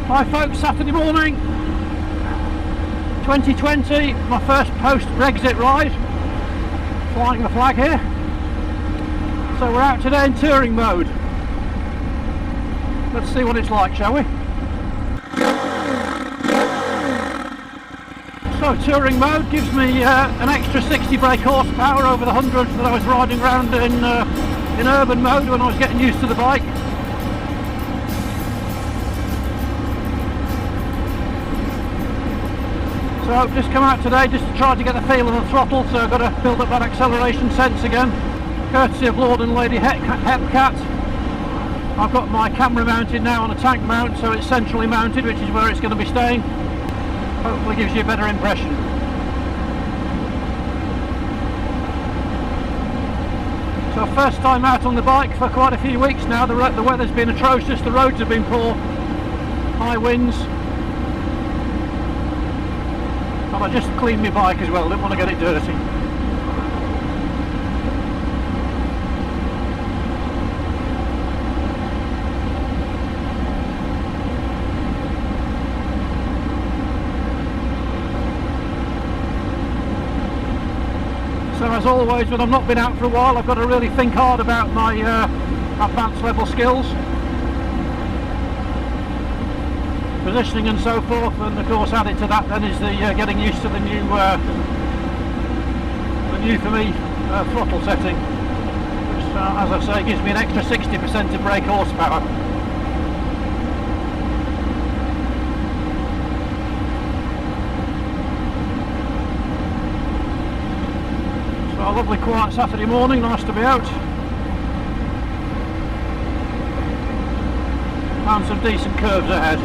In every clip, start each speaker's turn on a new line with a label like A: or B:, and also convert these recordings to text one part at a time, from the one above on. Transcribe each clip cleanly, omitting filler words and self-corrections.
A: Hi folks, Saturday morning 2020, my first post-Brexit ride, flying the flag here. So we're out today in touring mode. Let's see what it's like, shall we? So touring mode gives me an extra 60 brake horsepower over the 100 that I was riding around in urban mode when I was getting used to the bike. So I've just come out today just to try to get the feel of the throttle, so I've got to build up that acceleration sense again. Courtesy of Lord and Lady Hepcat. I've got my camera mounted now on a tank mount, so it's centrally mounted, which is where it's going to be staying. Hopefully gives you a better impression. So first time out on the bike for quite a few weeks now. The weather's been atrocious, the roads have been poor, high winds. And I just cleaned my bike as well, didn't want to get it dirty. So as always, when I've not been out for a while, I've got to really think hard about my advanced level skills, positioning and so forth, and of course added to that then is the getting used to the new for me throttle setting, which as I say gives me an extra 60% of brake horsepower. So a lovely quiet Saturday morning, nice to be out. And some decent curves ahead.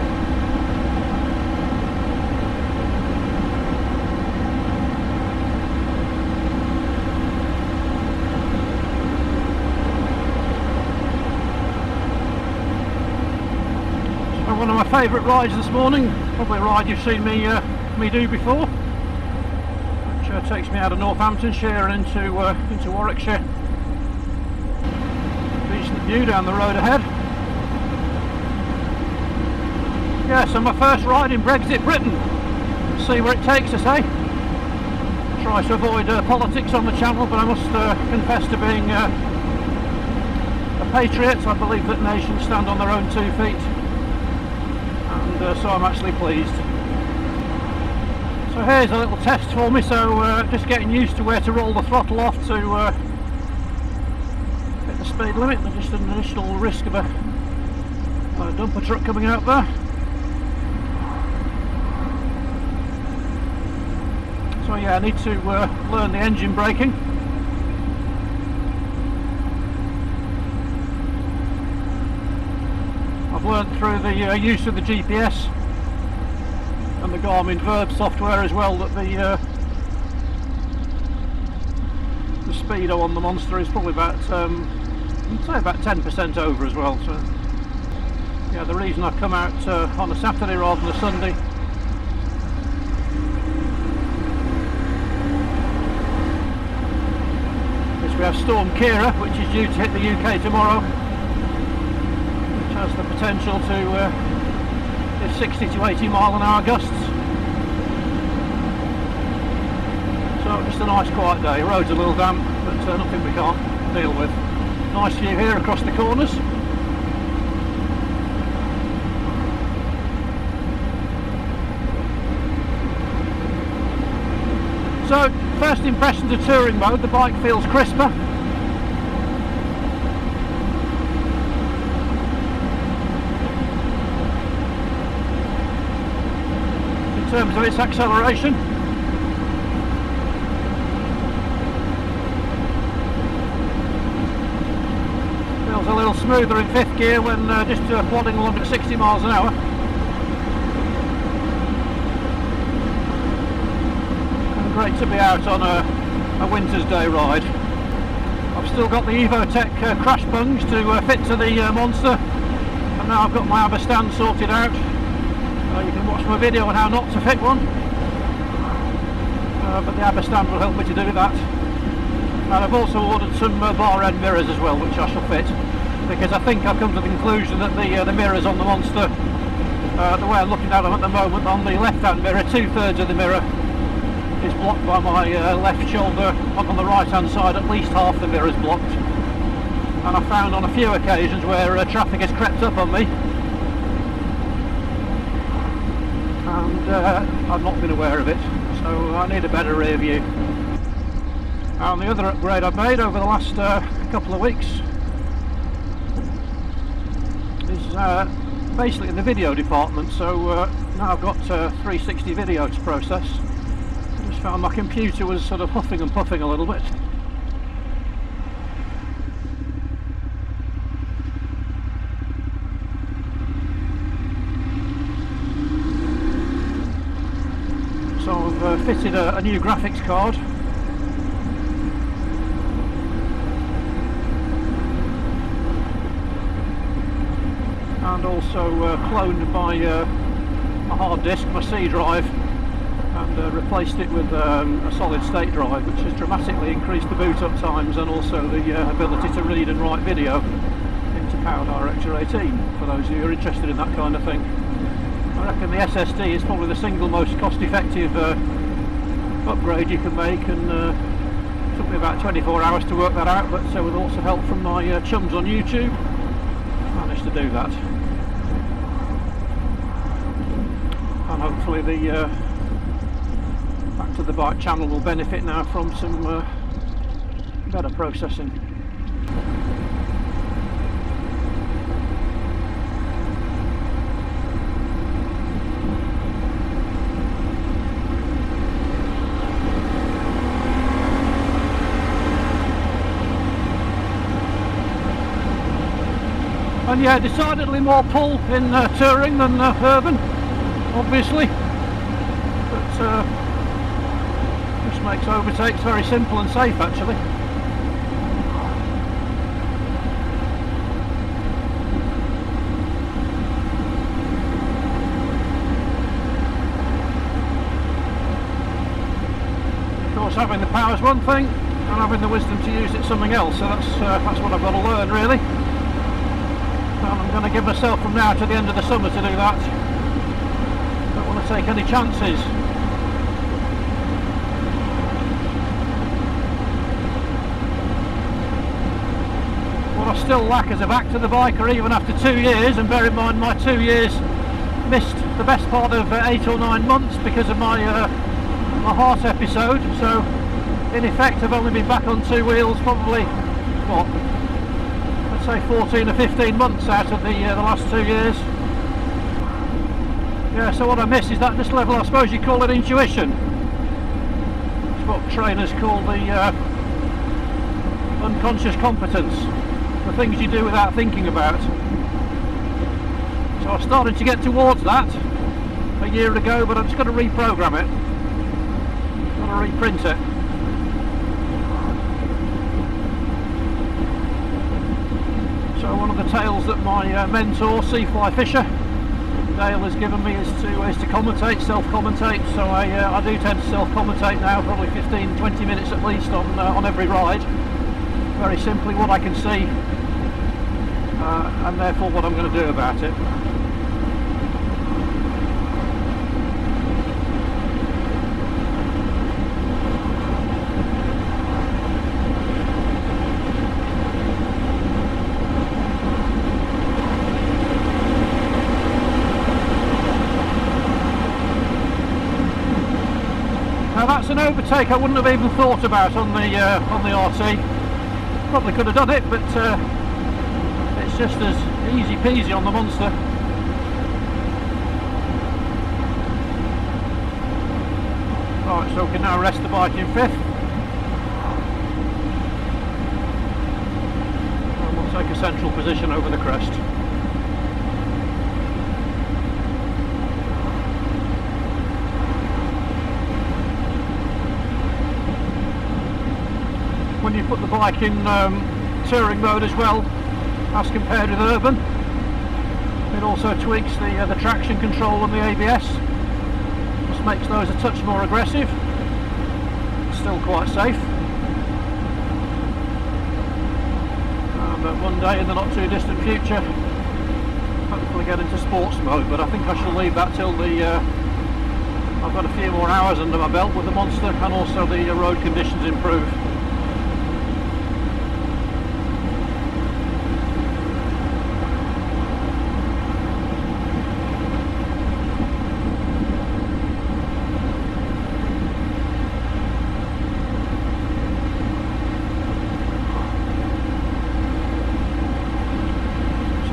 A: One of my favourite rides this morning, probably a ride you've seen me do before, which takes me out of Northamptonshire and into Warwickshire. Decent view down the road ahead. Yeah, so my first ride in Brexit Britain. Let's see where it takes us, eh? Try to avoid politics on the channel, but I must confess to being a patriot. I believe that nations stand on their own 2 feet. So I'm actually pleased. So here's a little test for me, so just getting used to where to roll the throttle off to hit the speed limit. There's just an additional risk of a dumper truck coming out there. So yeah, I need to learn the engine braking. I've learned through the use of the GPS and the Garmin Verb software as well that the speedo on the Monster is probably about I'd say about 10% over as well. So yeah, the reason I come out on a Saturday rather than a Sunday is we have Storm Kira, which is due to hit the UK tomorrow. Has the potential to give 60 to 80 mile an hour gusts. So just a nice quiet day. Road's a little damp, but nothing we can't deal with. Nice view here across the corners. So first impressions of touring mode, the bike feels crisper. In terms of its acceleration, feels a little smoother in 5th gear when just plodding along at 60 miles an hour. And great to be out on a winter's day ride. I've still got the Evotech crash bungs to fit to the Monster, and now I've got my ABBA stand sorted out. You can watch my video on how not to fit one, but the ABBA stand will help me to do that. And I've also ordered some bar end mirrors as well, which I shall fit, because I think I've come to the conclusion that the mirrors on the Monster The way I'm looking at them at the moment, on the left hand mirror, 2/3 of the mirror is blocked by my left shoulder. On the right hand side, at least half the mirror is blocked. And I found on a few occasions where traffic has crept up on me, and I've not been aware of it, so I need a better rear view. And the other upgrade I've made over the last couple of weeks is basically in the video department. So now I've got 360 video to process. I just found my computer was sort of huffing and puffing a little bit. So I've fitted a new graphics card. And also cloned my hard disk, my C drive, and replaced it with a solid state drive, which has dramatically increased the boot up times and also the ability to read and write video into PowerDirector 18, for those of you who are interested in that kind of thing. I reckon the SSD is probably the single most cost-effective upgrade you can make, and it took me about 24 hours to work that out, but with lots of help from my chums on YouTube, I managed to do that. And hopefully the Back to the Bike channel will benefit now from some better processing. And yeah, decidedly more pull in touring than urban, obviously, but just makes overtakes very simple and safe actually. Of course, having the power is one thing, and having the wisdom to use it something else, so that's what I've got to learn really. And I'm going to give myself from now to the end of the summer to do that. Don't want to take any chances. What I still lack as a Back to the Biker, even after 2 years, and bear in mind my 2 years missed the best part of 8 or 9 months because of my my heart episode, so in effect I've only been back on 2 wheels probably, what, say 14 or 15 months out of the last 2 years. Yeah, so what I miss is that this level, I suppose you call it intuition. It's what trainers call the unconscious competence, the things you do without thinking about. So I started to get towards that a year ago, but I'm just going to reprogram it. I'm going to reprint it. So one of the tales that my mentor, Seafly Fisher, Dale, has given me is to commentate, self-commentate. So I do tend to self-commentate now, probably 15-20 minutes at least on every ride. Very simply what I can see, and therefore what I'm going to do about it. Now that's an overtake I wouldn't have even thought about on the RT. Probably could have done it, but it's just as easy peasy on the Monster. Right, so we can now rest the bike in fifth. And we'll take a central position over the crest. When you put the bike in touring mode as well, as compared with urban, it also tweaks the traction control and the ABS. Just makes those a touch more aggressive. Still quite safe. But one day in the not too distant future, hopefully probably get into sports mode, but I think I shall leave that till I've got a few more hours under my belt with the Monster, and also the road conditions improve.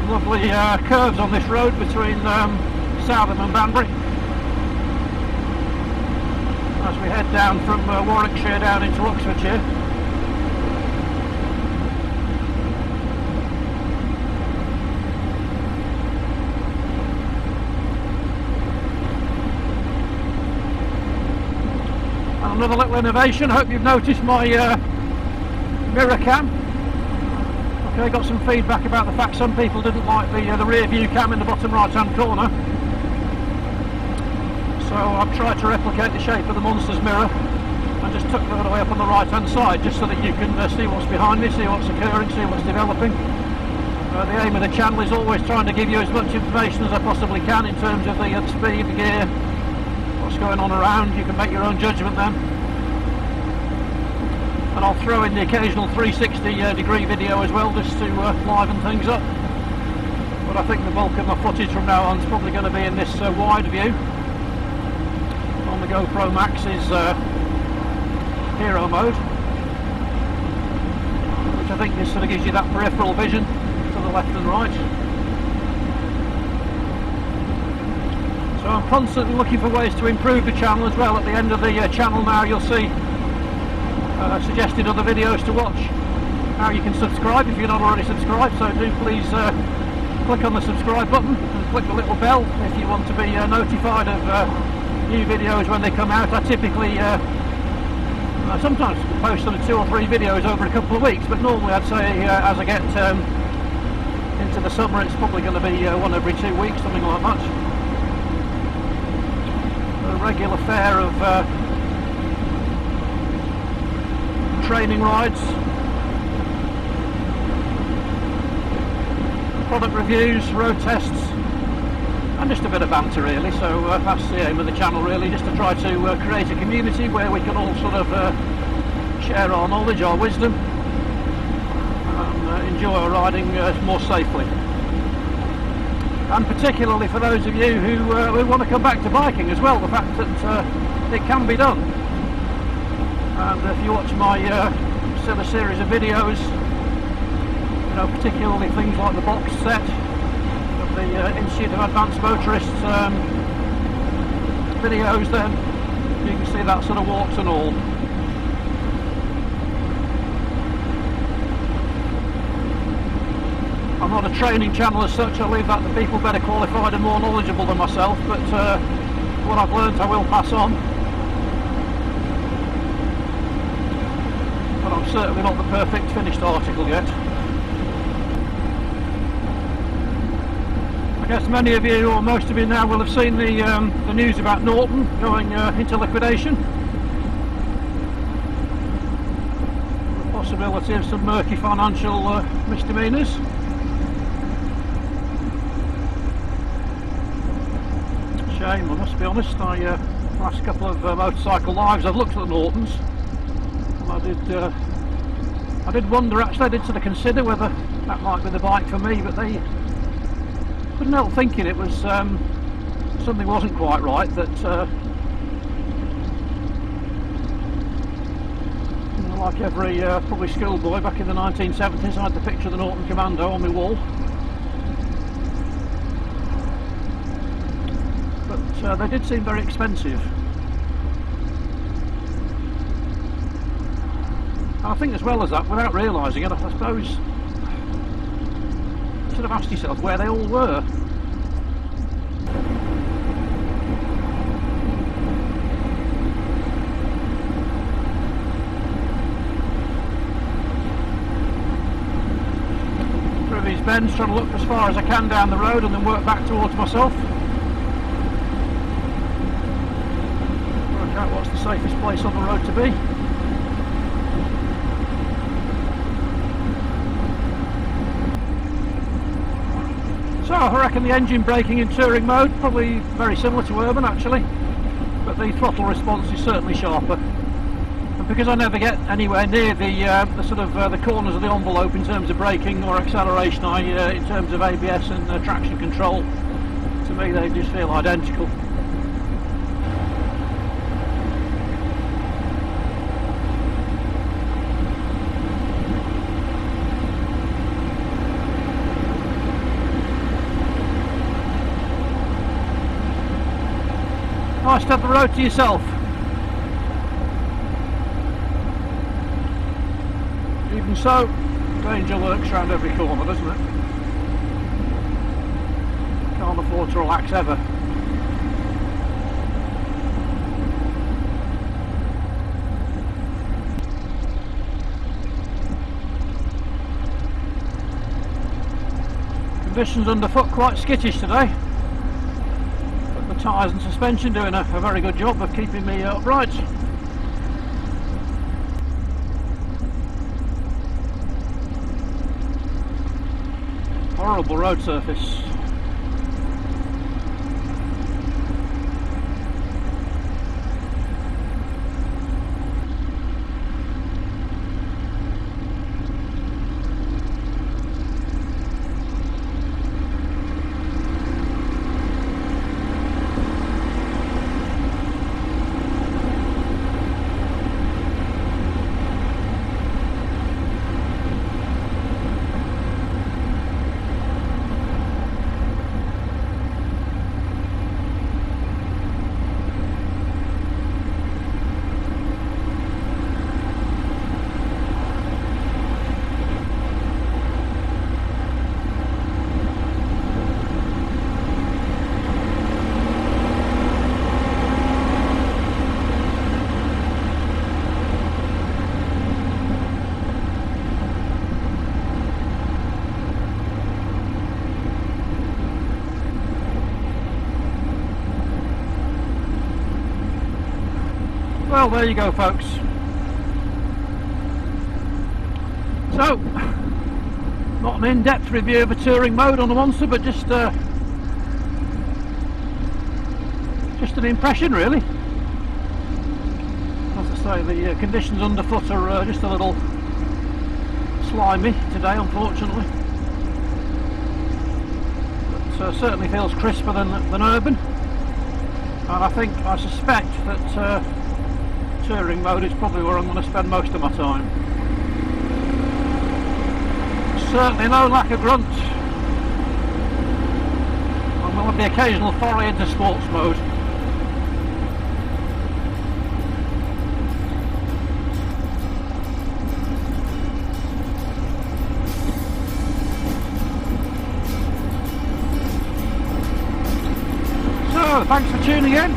A: Lovely curves on this road between Southam and Banbury as we head down from Warwickshire down into Oxfordshire. And another little innovation, hope you've noticed my mirror cam. Okay, got some feedback about the fact some people didn't like the rear view cam in the bottom right hand corner. So I've tried to replicate the shape of the Monster's mirror and just tuck that away up on the right hand side, just so that you can see what's behind me, see what's occurring, see what's developing. The aim of the channel is always trying to give you as much information as I possibly can in terms of the speed, the gear, what's going on around. You can make your own judgment then. And I'll throw in the occasional 360 degree video as well, just to liven things up. But I think the bulk of my footage from now on is probably going to be in this wide view on the GoPro Max's Hero mode, which I think this sort of gives you that peripheral vision to the left and right. So I'm constantly looking for ways to improve the channel as well. At the end of the channel now you'll see suggested other videos to watch, how you can subscribe if you're not already subscribed, so do please click on the subscribe button and click the little bell if you want to be notified of new videos when they come out. I typically sometimes post sort of 2 or 3 videos over a couple of weeks, but normally I'd say as I get into the summer it's probably going to be one every 2 weeks, something like that. A regular fare of training rides, product reviews, road tests, and just a bit of banter really. So that's the aim of the channel really, just to try to create a community where we can all sort of share our knowledge, our wisdom, and enjoy our riding more safely. And particularly for those of you who want to come back to biking as well, the fact that it can be done. And if you watch my still a series of videos, you know, particularly things like the box set of the Institute of Advanced Motorists videos, then you can see that sort of warts and all. I'm not a training channel as such, I leave that to people better qualified and more knowledgeable than myself, but what I've learnt I will pass on. But I'm certainly not the perfect finished article yet. I guess many of you, or most of you now, will have seen the news about Norton going into liquidation. The possibility of some murky financial misdemeanours. Shame, I must be honest. Last couple of motorcycle lives I've looked at Nortons. I did wonder, actually I did sort of consider whether that might be the bike for me, but they couldn't help thinking it was something wasn't quite right, that you know, like every probably schoolboy back in the 1970s, I had the picture of the Norton Commando on my wall. But they did seem very expensive. I think as well as that, without realising it, I suppose you should have asked yourself where they all were. Through these bends, trying to look as far as I can down the road and then work back towards myself. Work out what's the safest place on the road to be. So I reckon the engine braking in touring mode probably very similar to urban actually, but the throttle response is certainly sharper. And because I never get anywhere near the sort of the corners of the envelope in terms of braking or acceleration, in terms of ABS and traction control, to me they just feel identical. Nice to have the road to yourself. Even so, danger lurks around every corner, doesn't it? Can't afford to relax ever. Conditions underfoot quite skittish today. Tyres and suspension doing a very good job of keeping me upright. Horrible road surface. Well, there you go, folks. So, not an in-depth review of a touring mode on the Monster, but just an impression, really. As I say, the conditions underfoot are just a little slimy today, unfortunately. But certainly feels crisper than urban, and I suspect that touring mode is probably where I'm going to spend most of my time. Certainly no lack of grunt. I'm going to have the occasional foray into sports mode. So, thanks for tuning in.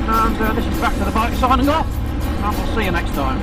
A: And this is Back to the Bike signing off, and we'll see you next time.